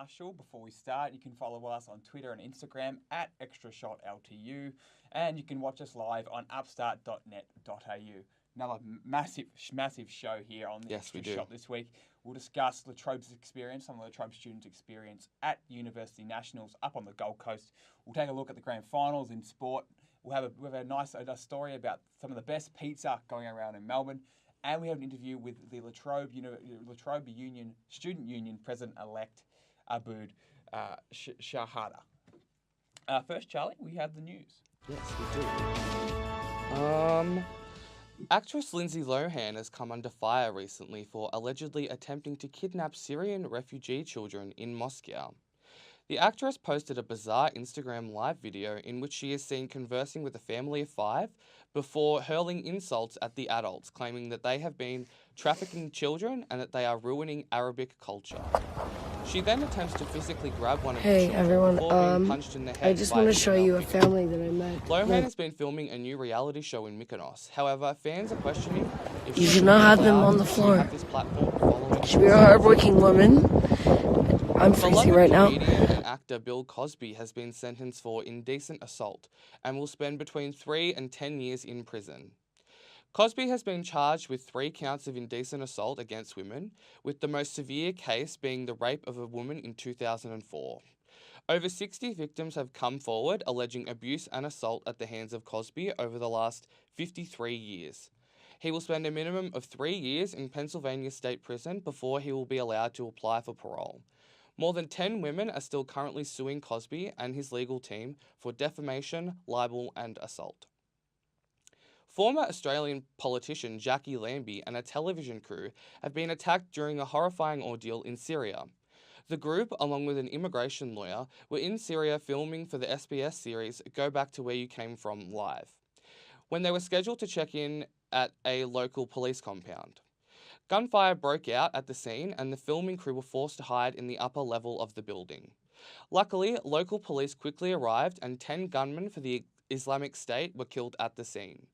Marshall. Before we start, you can follow us on Twitter and Instagram at ExtraShotLTU, and you can watch us live on upstart.net.au. Another massive show here on the Extra Shot this week. We'll discuss Latrobe's experience, some of Latrobe students' experience at University Nationals up on the Gold Coast. We'll take a look at the grand finals in sport. We'll have a nice story about some of the best pizza going around in Melbourne. And we have an interview with the Latrobe Union Student Union President-elect, Abood Shahada. First, Charlie, we have the news. Yes, we do. Actress Lindsay Lohan has come under fire recently for allegedly attempting to kidnap Syrian refugee children in Moscow. The actress posted a bizarre Instagram live video in which she is seen conversing with a family of 5 before hurling insults at the adults, claiming that they have been trafficking children and that they are ruining Arabic culture. She then attempts to physically grab one of the children everyone, before being punched in the head. I just want to show you a family that I met. Lohan has been filming a new reality show in Mykonos. However, fans are questioning if You should not have them on the floor. Have this platform following She should be a hardworking woman. I'm freezing right now. Comedian and actor Bill Cosby has been sentenced for indecent assault and will spend between 3 and 10 years in prison. Cosby has been charged with 3 counts of indecent assault against women, with the most severe case being the rape of a woman in 2004. Over 60 victims have come forward alleging abuse and assault at the hands of Cosby over the last 53 years. He will spend a minimum of 3 years in Pennsylvania State Prison before he will be allowed to apply for parole. More than 10 women are still currently suing Cosby and his legal team for defamation, libel, and assault. Former Australian politician Jackie Lambie and a television crew have been attacked during a horrifying ordeal in Syria. The group, along with an immigration lawyer, were in Syria filming for the SBS series Go Back to Where You Came From live, when they were scheduled to check in at a local police compound. Gunfire broke out at the scene and the filming crew were forced to hide in the upper level of the building. Luckily, local police quickly arrived and 10 gunmen for the Islamic State were killed at the scene.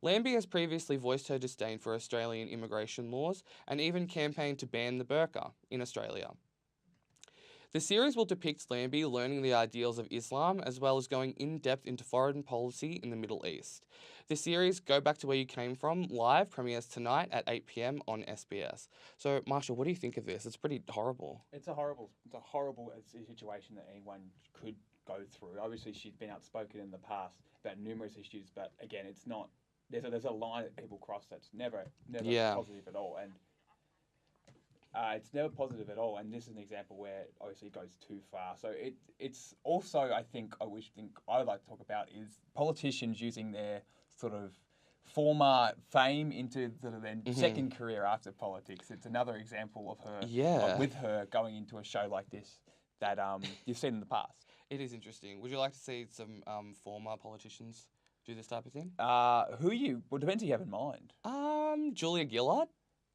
Lambie has previously voiced her disdain for Australian immigration laws and even campaigned to ban the burqa in Australia. The series will depict Lambie learning the ideals of Islam as well as going in-depth into foreign policy in the Middle East. The series Go Back to Where You Came From live premieres tonight at 8 p.m. on SBS. So, Marshall, what do you think of this? It's pretty horrible. It's a horrible situation that anyone could go through. Obviously, she's been outspoken in the past about numerous issues, but again, it's not. There's a line that people cross that's never positive at all, and it's never positive at all. And this is an example where obviously it goes too far. So it's also I would like to talk about is politicians using their sort of former fame into sort of their second career after politics. It's another example of her with her going into a show like this that you've seen in the past. It is interesting. Would you like to see some former politicians do this type of thing? Well, depends who you have in mind. Julia Gillard.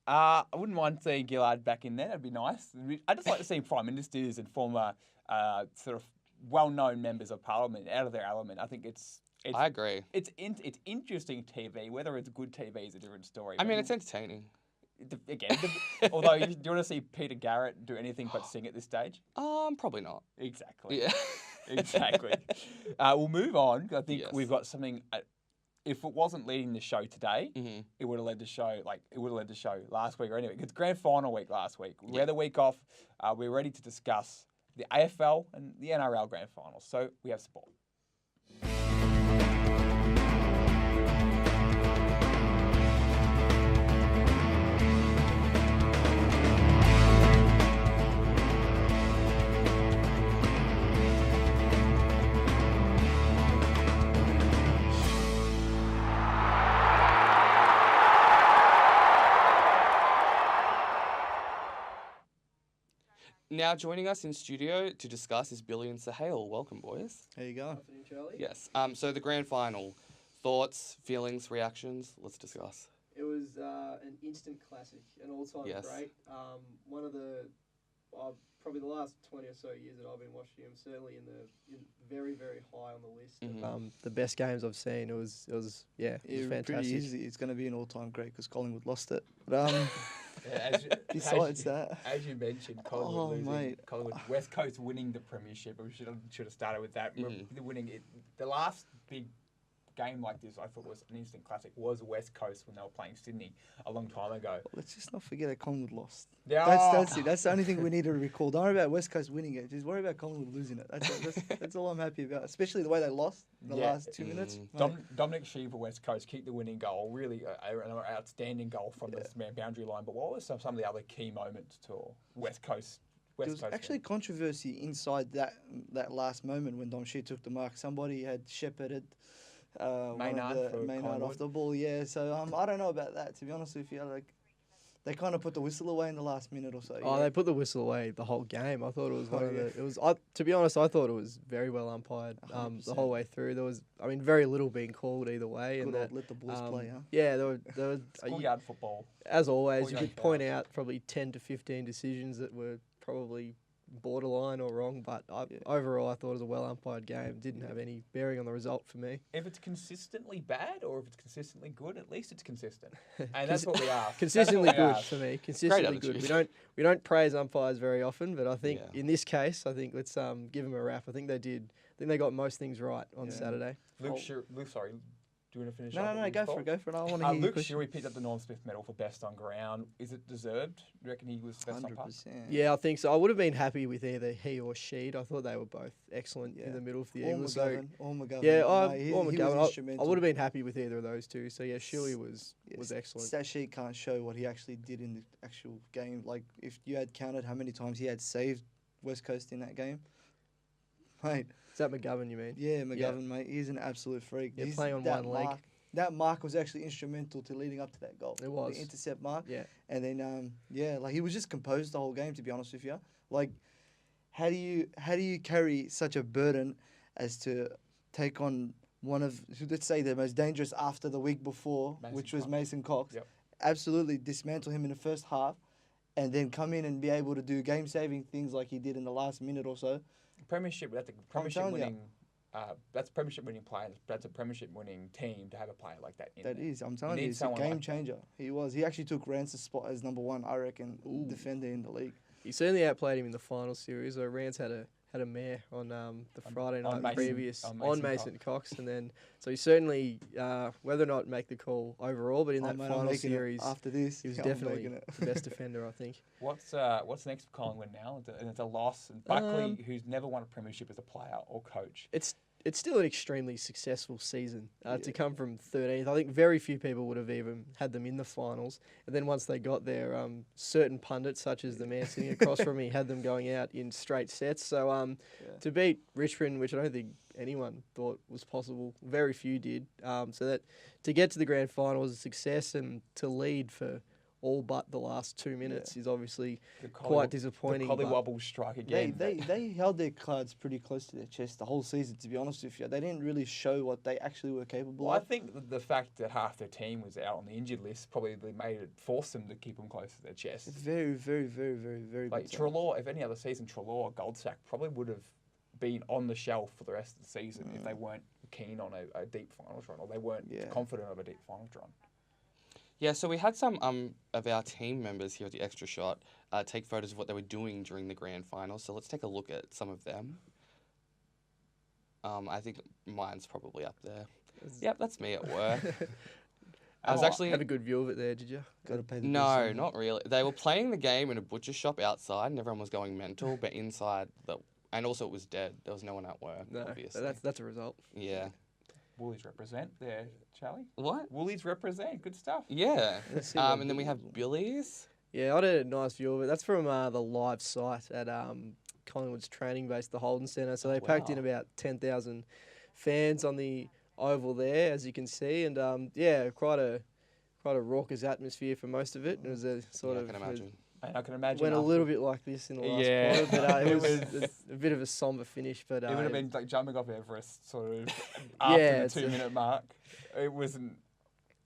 I wouldn't mind seeing Gillard back in there. That'd be nice. I'd just like to see prime ministers and former sort of well-known members of parliament out of their element. I think I agree. It's interesting TV. Whether it's good TV is a different story. I mean, it's entertaining. Again, although do you want to see Peter Garrett do anything but sing at this stage? Probably not. Exactly. Yeah. Exactly. We'll move on. I think we've got something. If it wasn't leading the show today, it would have led the show. It would have led the show last week or anyway. It's grand final week last week. We had the week off. We're ready to discuss the AFL and the NRL grand finals. So we have sport. Now joining us in studio to discuss is Billy and Sahale. Welcome, boys. How you going? Yes. So the grand final. Thoughts, feelings, reactions? Let's discuss. It was an instant classic, an all-time Yes. great. One of the probably the last 20 or so years that I've been watching him, certainly in very, very high on the list. Mhm. Of, the best games I've seen. It was fantastic. Pretty easy. It's going to be an all-time great because Collingwood lost it. But besides that, as you mentioned, Collingwood losing, mate. Collingwood, West Coast winning the premiership. We should have started with that. Mhm. Winning it. The last big game like this, I thought was an instant classic. Was West Coast when they were playing Sydney a long time ago. let's just not forget that Collingwood lost. Yeah, That's it. That's the only thing we need to recall. Don't worry about West Coast winning it. Just worry about Collingwood losing it. That's all I'm happy about. Especially the way they lost in the last 2 minutes. Mate. Dominic Sheaver, West Coast, keep the winning goal. Really, an outstanding goal from the boundary line. But what were some of the other key moments to West Coast? There was actually controversy inside that last moment when Dom Shee took the mark. Somebody had shepherded Maynard off the ball. Yeah, so I don't know about that. To be honest with you, like they kind of put the whistle away in the last minute or so. Oh, they put the whistle away the whole game. I thought it was one of the. It was. To be honest, I thought it was very well umpired the whole way through. There was, very little being called either way. Good And old that, let the boys play, huh? Yeah, there were schoolyard football. as always. You Schoolyard could point fouls. out probably 10 to 15 decisions that were probably borderline or wrong, but overall I thought it was a well umpired game. Didn't have any bearing on the result for me. If it's consistently bad or if it's consistently good, at least it's consistent, and that's what we ask. Consistently That's what we good ask. for me. Consistently good. attitude. We don't praise umpires very often, but I think Yeah. in this case, I think let's give them a rap. I think they did. I think they got most things right on Saturday. Luke, sorry. Do you want to finish? No, go for it. I want to hear your Luke question. Shuey picked up the Norm Smith medal for best on ground. Is it deserved? Do you reckon he was best on pass? 100%. Yeah, I think so. I would have been happy with either he or Sheed. I thought they were both excellent in the middle for the Or Eagles. McGovern. Or McGovern. Yeah, Mate, or he McGovern. was instrumental. I would have been happy with either of those two. So yeah, Shuey was excellent. Stat sheet can't show what he actually did in the actual game. Like, if you had counted how many times he had saved West Coast in that game, mate. Is that McGovern you mean? Yeah, McGovern, mate. He's an absolute freak. Yeah, playing on one leg. That mark was actually instrumental to leading up to that goal. It was. The intercept mark. Yeah. And then, like he was just composed the whole game, to be honest with you. Like, how do you carry such a burden as to take on one of, let's say, the most dangerous after the week before, which was Mason Cox. Yep. Absolutely dismantle him in the first half, and then come in and be able to do game-saving things like he did in the last minute or so. Premiership. That's a premiership telling ya. winning. That's a premiership winning player. That's a premiership winning team to have a player like that in That there. is, I'm telling need you, it's a someone game like that. changer. He was. He actually took Rance's spot as number one, I reckon, defender in the league. He certainly outplayed him in the final series. Rance had a mare on the Friday night Mason- previous on on Mason Mason Cox, and then so he certainly whether or not make the call overall, but in that I'm final making it series, after this, he was I'm definitely making it. the best defender, I think. What's next for Collingwood now? It's a loss. And Buckley, who's never won a premiership as a player or coach. It's still an extremely successful season to come from 13th. I think very few people would have even had them in the finals. And then once they got there, certain pundits, such as the man sitting across from me, had them going out in straight sets. So to beat Richmond, which I don't think anyone thought was possible, very few did. So that to get to the grand final was a success, and to lead for all but the last 2 minutes is obviously quite disappointing. The collywobble strike again. They held their cards pretty close to their chest the whole season, to be honest with you. They didn't really show what they actually were capable Well, I of. think the fact that half their team was out on the injured list probably forced them to keep them close to their chest. Very, very, very, very, very Like good. sign. Treloar, if any other season, Treloar or Goldsack probably would have been on the shelf for the rest of the season if they weren't keen on a deep finals run, or they weren't confident of a deep finals run. Yeah, so we had some of our team members here at the Extra Shot take photos of what they were doing during the grand final. So let's take a look at some of them. I think mine's probably up there. Yep, that's me at work. I was actually have a good view of it there, did you? Got to pay the No, bills. not really. They were playing the game in a butcher shop outside, and everyone was going mental. But inside, and also it was dead. There was no one at work. No, obviously. that's a result. Yeah. Woolies represent there, Charlie. What? Woolies represent. Good stuff. Yeah. Let's see what And then we have Billy's. Yeah, I had a nice view of it. That's from the live site at Collingwood's training base, the Holden Centre. So they packed in about 10,000 fans on the oval there, as you can see, and quite a raucous atmosphere for most of it. It was a sort of I can imagine. I can imagine. went a after- little bit like this in the last Yeah. quarter, but it It was a bit of a somber finish. But It would have been like jumping off Everest, sort of, Yeah, after it's the 2 minute mark. It wasn't.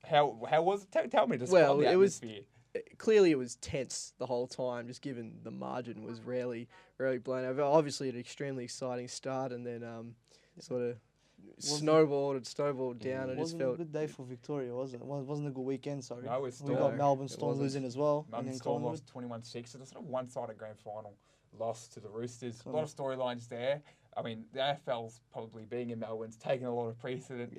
How was it? Tell me. Describe Well, the it was atmosphere. clearly it was tense the whole time, just given the margin was rarely blown over. Obviously, an extremely exciting start, and then sort of snowballed down. It just Wasn't a felt good day for Victoria, was it? Wasn't a good weekend, sorry. No, it's We Storm. got Melbourne It Storm wasn't. losing as well. Melbourne and then Storm Collingwood. lost 21-6. It's a sort of one-sided grand final loss to the Roosters. A lot of storylines there. I mean, the AFL's probably being in Melbourne's taken a lot of precedent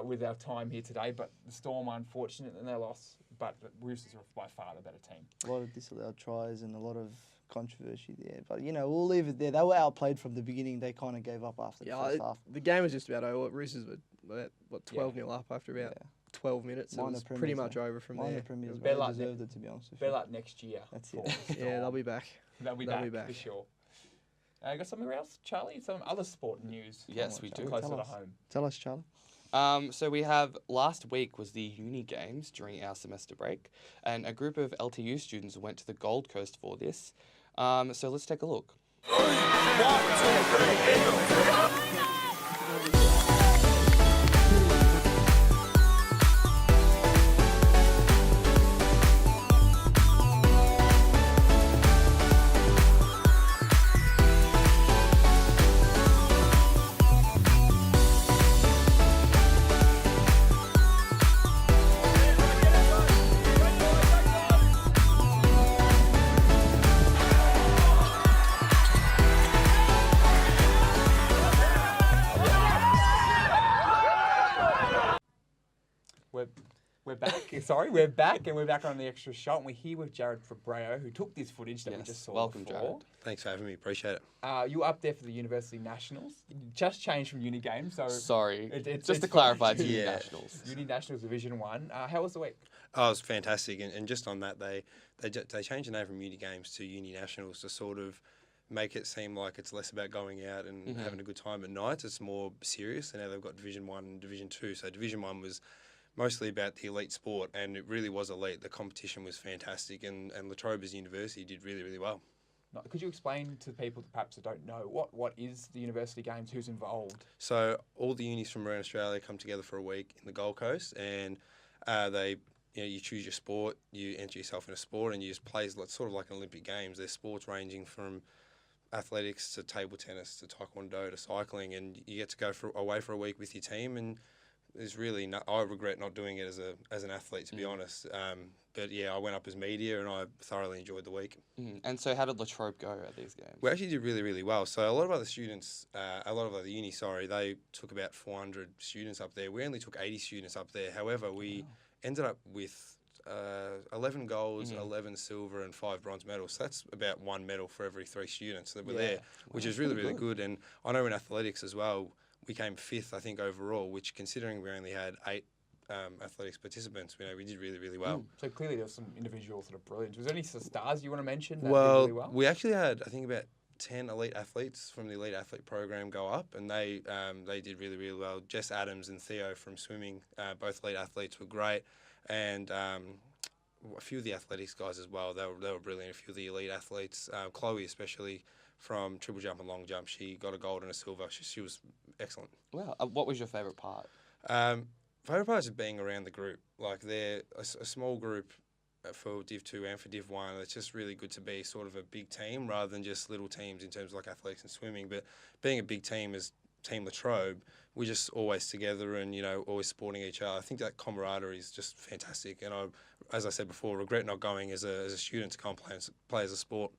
with our time here today. But the Storm are unfortunate in their loss. But the Roosters are by far the better team. A lot of disallowed tries and a lot of controversy there. But, we'll leave it there. They were outplayed from the beginning. They kind of gave up after the first half. the game was just about over. Roosters were 12-0 up after about 12 minutes. It Minor was premiers, pretty much over from Minor there. premiers, was but they better deserved it, to be honest with you. Better luck next year. That's for it. the Storm. Yeah, they'll be back. They'll be back for sure. Got something else, Charlie? Some other sport news? Yes, we do. Closer Tell to us. home. Tell us, Charlie. So we have last week was the Uni Games during our semester break, and a group of LTU students went to the Gold Coast for this. So let's take a look. We're back. Sorry, we're back, and we're back on the extra shot. And we're here with Jarrod Febbraio, who took this footage that we just saw. Welcome, before. Jarrod. Thanks for having me. Appreciate it. You were up there for the University Nationals. You just changed from Uni Games, so Sorry, it's just to fine. clarify, it's Uni Yeah. Nationals. Uni Nationals Division 1. How was the week? Oh, it was fantastic. And just on that, they changed the name from Uni Games to Uni Nationals to sort of make it seem like it's less about going out and having a good time at nights. It's more serious. And now they've got Division 1 and Division 2. So Division 1 was mostly about the elite sport, and it really was elite. The competition was fantastic, and Trobe as university did really, really well. Could you explain to people that perhaps don't know what is the University Games? Who's involved? So all the unis from around Australia come together for a week in the Gold Coast, and you choose your sport, you enter yourself in a sport, and you just play sort of like an Olympic Games. There's sports ranging from athletics to table tennis to taekwondo to cycling, and you get to go away for a week with your team. And there's really I regret not doing it as an athlete, to be honest. But yeah, I went up as media, and I thoroughly enjoyed the week. And so, how did Latrobe go at these games? We actually did really, really well. So a lot of other students, unis, they took about 400 students up there. We only took 80 students up there. However, we ended up with 11 golds, 11 silver, and 5 bronze medals. So that's about 1 medal for every 3 students that were there, which is really, really good. And I know in athletics as well, we came 5th, I think, overall, which, considering we only had 8 athletics participants, we did really, really well. So clearly there was some individual sort of brilliance. Was there any sort of stars you want to mention that did Well, really well? we actually had, I think, about 10 elite athletes from the elite athlete program go up, and they did really, really well. Jess Adams and Theo from swimming, both elite athletes, were great, and a few of the athletics guys as well. They were brilliant. A few of the elite athletes, Chloe especially, from triple jump and long jump, she got a gold and a silver. She was excellent. Wow. What was your favourite part? Favourite part is being around the group. Like, they're a small group for Div 2 and for Div 1. It's just really good to be sort of a big team rather than just little teams in terms of like athletics and swimming. But being a big team as Team Latrobe, we're just always together and, always supporting each other. I think that camaraderie is just fantastic. And I, as I said before, regret not going as a student to come play as a sport.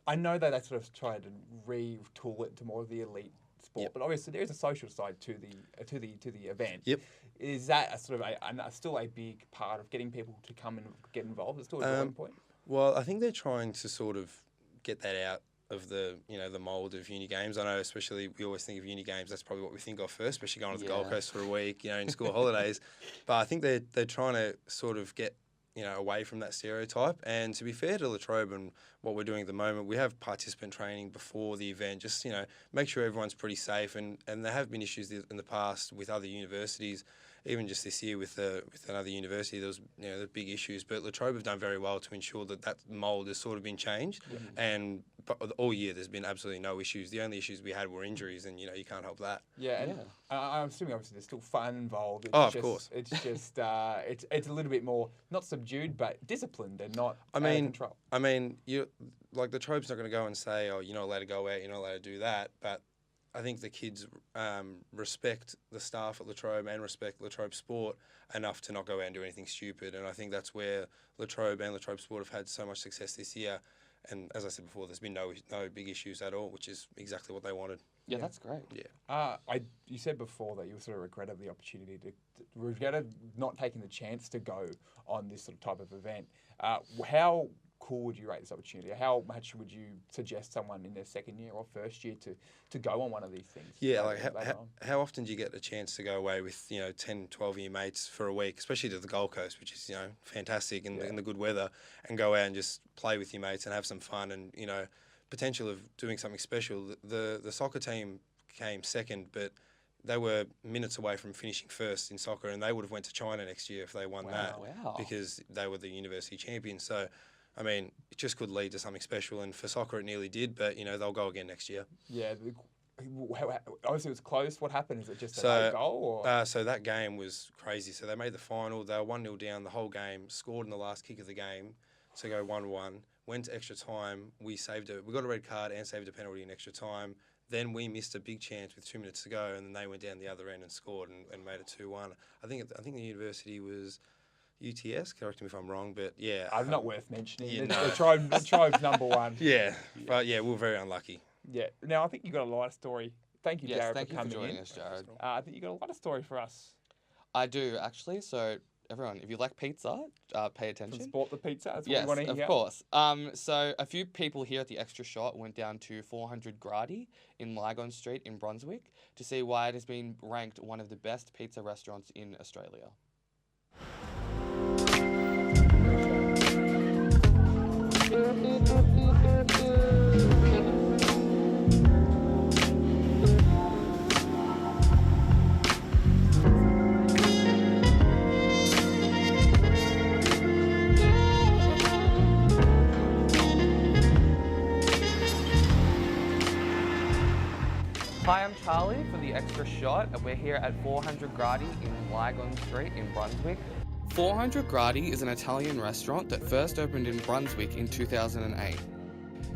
I know that they sort of tried to retool it to more of the elite sport, but obviously there is a social side to the event. Yep. Is that a sort of still a big part of getting people to come and get involved? It's still a drawing point. Well, I think they're trying to sort of get that out of the the mould of uni games. I know, especially we always think of uni games. That's probably what we think of first, especially going to the Gold Coast for a week, in school holidays. But I think they're trying to sort of get away from that stereotype. And to be fair to Latrobe and what we're doing at the moment, we have participant training before the event, just, make sure everyone's pretty safe. And there have been issues in the past with other universities, even just this year with another university, there was the big issues. But La Trobe have done very well to ensure that mould has sort of been changed, and all year there's been absolutely no issues. The only issues we had were injuries, and you can't help that. Yeah, and I'm assuming obviously there's still fun involved. It's of course. It's just it's a little bit more not subdued but disciplined and not out of control. I mean, like the Trobe's not going to go and say, oh, you're not allowed to go out, you're not allowed to do that, but I think the kids respect the staff at La Trobe and respect La Trobe Sport enough to not go out and do anything stupid. And I think that's where La Trobe and La Trobe Sport have had so much success this year. And as I said before, there's been no big issues at all, which is exactly what they wanted. Yeah, that's great. Yeah. You said before that you sort of regretted the opportunity regretted not taking the chance to go on this sort of type of event. How cool would you rate this opportunity? How much would you suggest someone in their second year or first year to go on one of these things? Yeah, like how often do you get a chance to go away with 10, 12 of your mates for a week, especially to the Gold Coast, which is fantastic in the good weather, and go out and just play with your mates and have some fun and potential of doing something special. The soccer team came second, but they were minutes away from finishing first in soccer, and they would have went to China next year if they won that because they were the university champions. So, I mean, it just could lead to something special, and for soccer it nearly did, but they'll go again next year. Yeah, obviously it was close. What happened? Is it just a late goal? Or? So that game was crazy. So they made the final. They were 1-0 down the whole game. Scored in the last kick of the game to go 1-1. Went to extra time. We saved it. We got a red card and saved a penalty in extra time. Then we missed a big chance with 2 minutes to go, and then they went down the other end and scored and made it 2-1. I think the university was UTS. Correct me if I'm wrong, but yeah, not worth mentioning. The Trobe's number one. Yeah, but we were very unlucky. Yeah. Now I think you got a lighter story. Thank you, Jarrod, thank for you for coming joining in. us, Jarrod. I think you got a lighter story for us. I do actually. So everyone, if you like pizza, pay attention. From Sport the Pizza. That's what Yes, we want to hear. of course. So a few people here at the Extra Shot went down to 400 Gradi in Lygon Street in Brunswick to see why it has been ranked one of the best pizza restaurants in Australia. Hi, I'm Charlie for the Extra Shot, and we're here at 400 Gradi in Lygon Street in Brunswick. 400 Gradi is an Italian restaurant that first opened in Brunswick in 2008.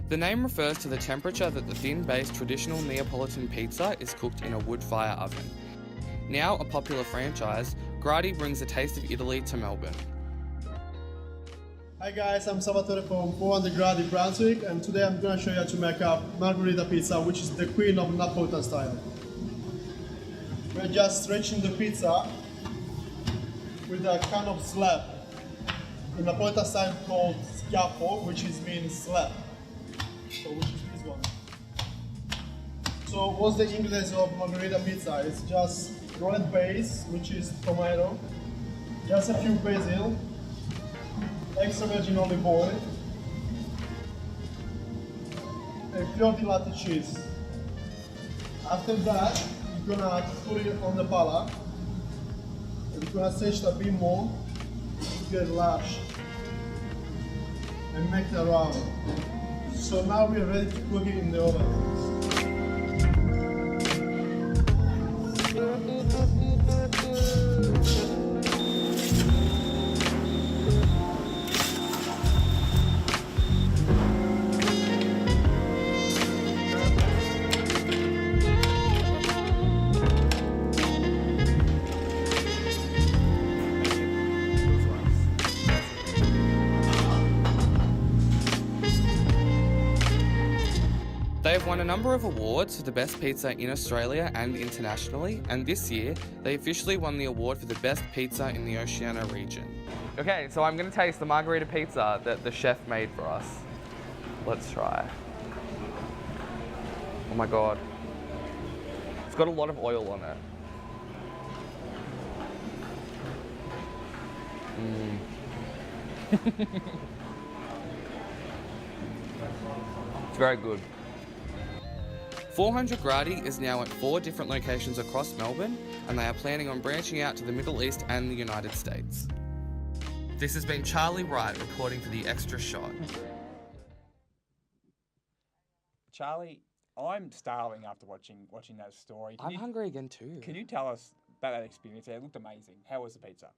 The name refers to the temperature that the thin-based traditional Neapolitan pizza is cooked in a wood fire oven. Now a popular franchise, Gradi brings a taste of Italy to Melbourne. Hi guys, I'm Salvatore from 400 Gradi Brunswick, and today I'm going to show you how to make a margherita pizza, which is the queen of Napolitan style. We're just stretching the pizza with a kind of slab. In Napolitan style called schiaffo, which means slab. So which is this one. So what's the ingredients of margherita pizza? It's just rolled base, which is tomato, just a few basil, extra virgin olive oil, and fior di latte cheese. After that, you're gonna put it on the pallet, and you're gonna stretch it a bit more to get large, and make it round. So now we're ready to cook it in the oven. They have won a number of awards for the best pizza in Australia and internationally, and this year they officially won the award for the best pizza in the Oceania region. Okay, so I'm going to taste the margherita pizza that the chef made for us. Let's try. Oh my god. It's got a lot of oil on it. It's very good. 400 Gradi is now at 4 different locations across Melbourne, and they are planning on branching out to the Middle East and the United States. This has been Charlie Wright reporting for The Extra Shot. Charlie, I'm starving after watching that story. I'm hungry again too. Can you tell us about that experience? It looked amazing. How was the pizza?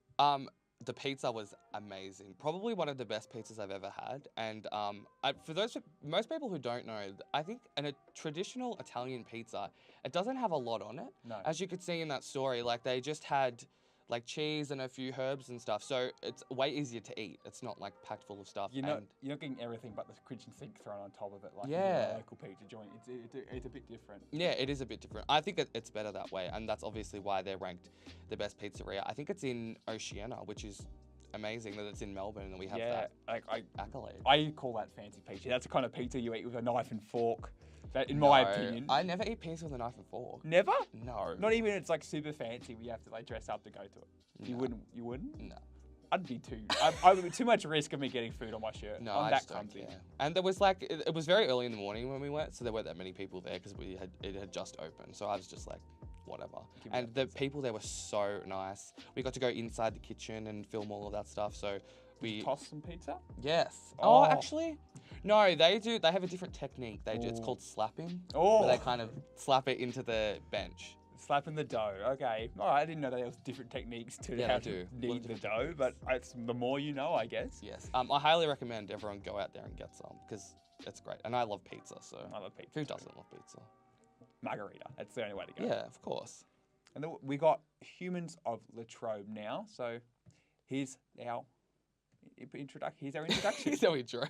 The pizza was amazing. Probably one of the best pizzas I've ever had. And for most people who don't know, I think a traditional Italian pizza, it doesn't have a lot on it. No. As you could see in that story, like they just had like cheese and a few herbs and stuff. So it's way easier to eat. It's not like packed full of stuff. You're not getting everything but the kitchen sink thrown on top of it like in Yeah. a local pizza joint. It's a bit different. Yeah, it is a bit different. I think it's better that way, and that's obviously why they're ranked the best pizzeria. I think it's in Oceania, which is amazing that it's in Melbourne and we have that accolade. I call that fancy pizza. That's the kind of pizza you eat with a knife and fork. That, in my opinion. I never eat pizza with a knife and fork. Never? No. Not even it's like super fancy where you have to like dress up to go to it. You No. wouldn't? No. I'd be too. I would be too much risk of me getting food on my shirt. No, I'm I that just don't clumsy. care. And there was like, it was very early in the morning when we went, so there weren't that many people there because it had just opened. So I was just like, whatever. Give me And that the pizza. people there were so nice. We got to go inside the kitchen and film all of that stuff. So we Toss some pizza? yes. Oh. Oh, actually, no. They have a different technique. It's Ooh. called slapping. Oh. Where they kind of slap it into the bench. Slapping the dough. Okay. All right. I didn't know that there was different techniques to Yeah, how they do. to knead the dough, but it's the more you know, I guess. Yes. I highly recommend everyone go out there and get some because it's great. And I love pizza. So I love pizza. who too. doesn't love pizza? Margarita. That's the only way to go. Yeah, of course. And then we got Humans of Latrobe now. So here's our introduction. Here's our introduction. So we drew.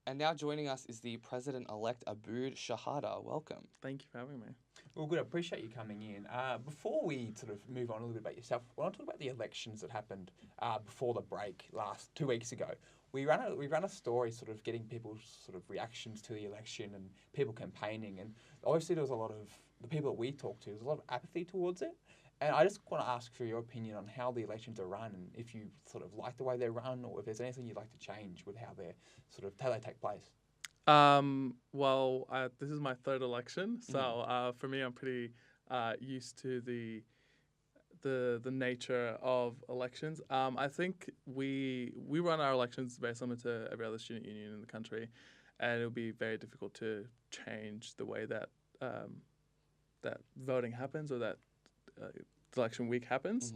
And now joining us is the President-elect Abood Shahada. Welcome. Thank you for having me. Well, good. I appreciate you coming in. Before we sort of move on a little bit about yourself, I want to talk about the elections that happened before the break 2 weeks ago. We ran a story sort of getting people's sort of reactions to the election and people campaigning. And obviously there was a lot of, the people that we talked to, there was a lot of apathy towards it. And I just want to ask for your opinion on how the elections are run and if you sort of like the way they're run or if there's anything you'd like to change with how they take place. This is my third election, so for me, I'm pretty used to the nature of elections. I think we run our elections very similar to every other student union in the country, and it would be very difficult to change the way that that voting happens or that election week happens.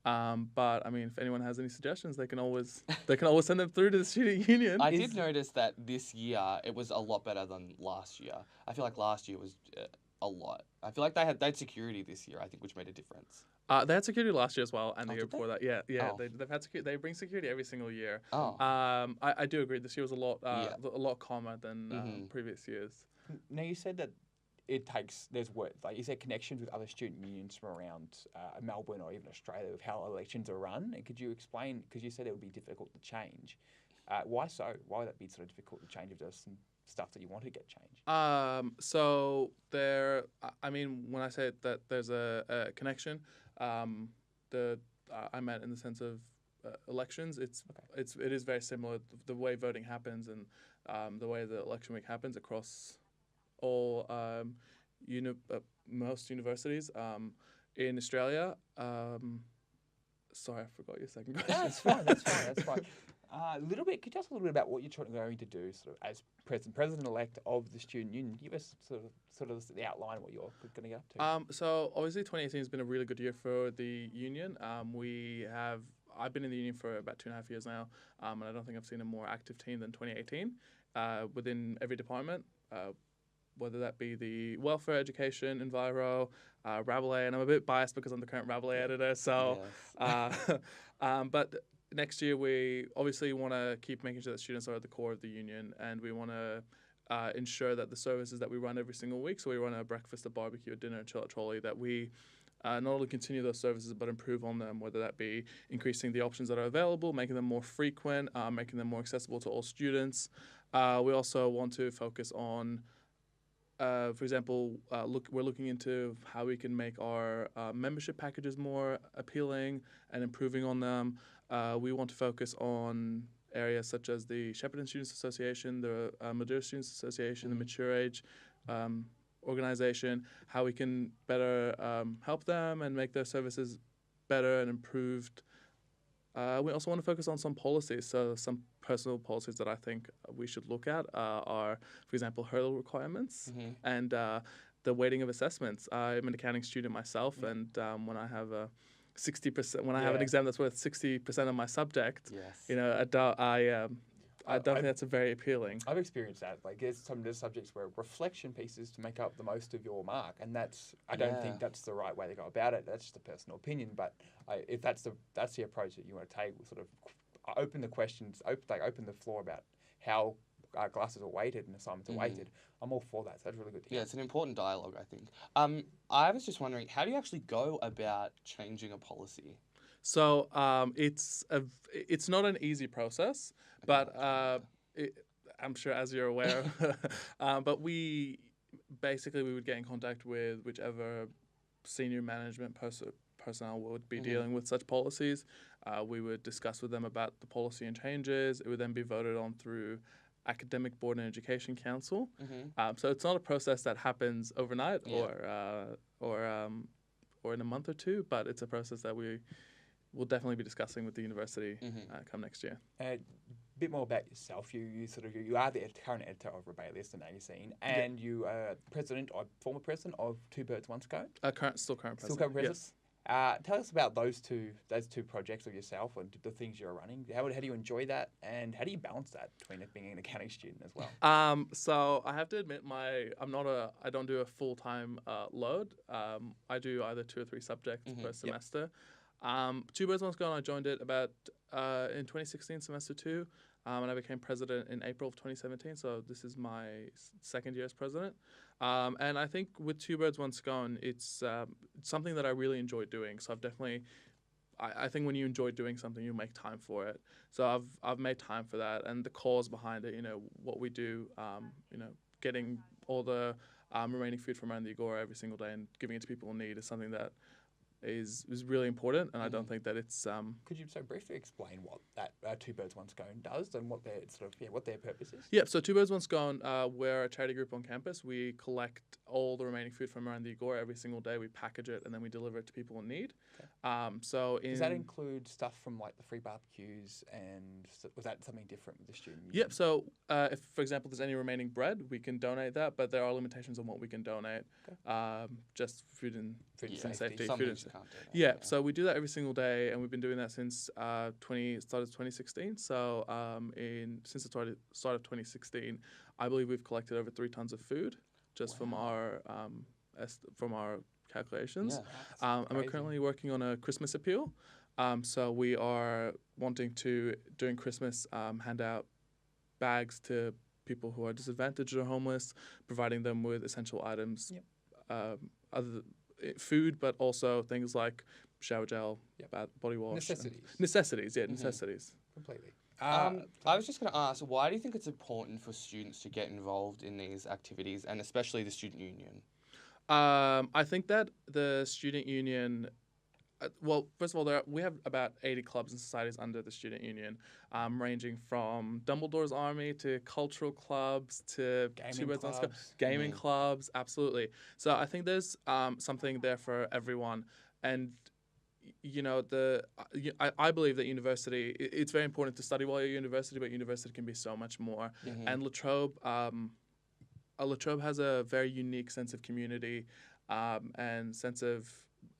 But I mean, if anyone has any suggestions, they can always send them through to the student union. I did notice that this year it was a lot better than last year. I feel like last year was a lot. I feel like they had security this year, I think, which made a difference. They had security last year as well, and the year did they? before that. Yeah. Oh. They've had security. They bring security every single year. Oh. I do agree. This year was a lot calmer than Mhm. previous years. Now, you said that there's work, like, is there connections with other student unions from around Melbourne or even Australia with how elections are run? And could you explain, because you said it would be difficult to change. Why so? Why would that be sort of difficult to change if there's some stuff that you want to get changed? So there, I mean, when I say that there's a connection, I meant in the sense of elections. It is very similar. The way voting happens and the way the election week happens across all most universities in Australia. Sorry, I forgot your second question. That's fine. A little bit. Could you tell us a little bit about what you're going to do, sort of as president-elect of the student union? Give us sort of the outline of what you're going to get up to. So obviously, 2018 has been a really good year for the union. I've been in the union for about 2.5 years now, and I don't think I've seen a more active team than 2018 within every department. Whether that be the welfare, education, enviro, Rabelais, and I'm a bit biased because I'm the current Rabelais editor. So, Yes. but next year we obviously want to keep making sure that students are at the core of the union, and we want to ensure that the services that we run every single week, so we run a breakfast, a barbecue, a dinner, and chill out trolley, that we not only continue those services but improve on them, whether that be increasing the options that are available, making them more frequent, making them more accessible to all students. We also want to focus on, for example, we're looking into how we can make our membership packages more appealing and improving on them. We want to focus on areas such as the Shepparton Students Association, the Madeira Students Association, the Mature Age organization, how we can better help them and make their services better and improved. We also want to focus on some policies. So some personal policies that I think we should look at are, for example, hurdle requirements and the weighting of assessments. I'm an accounting student myself, and when I have a 60%, when I have an exam that's worth 60% of my subject, you know, I don't think that's very appealing. I've experienced that. Like, there's some of the subjects where reflection pieces to make up the most of your mark, and I don't think that's the right way to go about it. That's just a personal opinion, but if that's the approach that you want to take, sort of open the questions, open the floor about how classes are weighted and assignments are weighted. I'm all for that. So that's really good to hear. Yeah, it's an important dialogue, I think. I was just wondering, how do you actually go about changing a policy? So it's not an easy process, but I'm sure, as you're aware, but we would get in contact with whichever senior management personnel would be dealing with such policies. We would discuss with them about the policy and changes. It would then be voted on through Academic Board and Education Council. So it's not a process that happens overnight or in a month or two, but it's a process that we'll definitely be discussing with the university come next year. A bit more about yourself. You are the current editor of Rebellious, the magazine, and you are president or former president of Two Birds, One Stone. Still current president. Still current president. Yes. Tell us about those two projects of yourself and the things you're running. How do you enjoy that, and how do you balance that between it being an accounting student as well? So I have to admit, I don't do a full-time load. I do either 2 or 3 subjects per semester. Two Birds, One Stone, I joined it about in 2016, semester 2, and I became president in April of 2017, so this is my second year as president. And I think with Two Birds, One Stone, it's something that I really enjoy doing, so I think when you enjoy doing something, you make time for it. So I've made time for that, and the cause behind it, what we do, getting all the remaining food from around the Agora every single day and giving it to people in need is something that is really important, and I don't think that it's. Could you so briefly explain what that Two Birds, One Stone does and what their purpose is? Yeah, so Two Birds, One Stone, we're a charity group on campus. We collect all the remaining food from around the Agora every single day. We package it and then we deliver it to people in need. Okay. Does that include stuff from like the free barbecues, and was that something different with the student? Yep. So if, for example, there's any remaining bread, we can donate that, but there are limitations on what we can donate. Just food and safety. So we do that every single day, and we've been doing that since 2016. So since the start of 2016, I believe we've collected over 3 tons of food just from our calculations. And we're currently working on a Christmas appeal. So we are wanting to, during Christmas, hand out bags to people who are disadvantaged or homeless, providing them with essential items, food, but also things like shower gel, body wash. Necessities. Completely. I was just going to ask, why do you think it's important for students to get involved in these activities, and especially the student union? I think that the student union, first of all, we have about 80 clubs and societies under the student union, ranging from Dumbledore's Army to cultural clubs to gaming clubs, absolutely. So I think there's something there for everyone, and I believe that university, it's very important to study while you're at university, but university can be so much more. And La Trobe has a very unique sense of community and sense of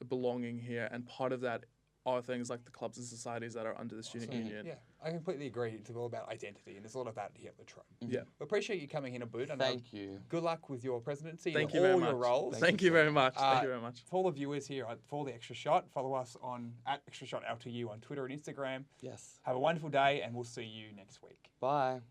belonging here, and part of that are things like the clubs and societies that are under the student union. I completely agree. It's all about identity, and it's all about here at the Trobe. Yeah. We appreciate you coming in, Abood. and, Thank you. Good luck with your presidency Thank and you very all much. your roles. Thank you very much. Thank you very much. For all the viewers here, for the Extra Shot, follow us on @ExtraShotLTU on Twitter and Instagram. Yes. Have a wonderful day, and we'll see you next week. Bye.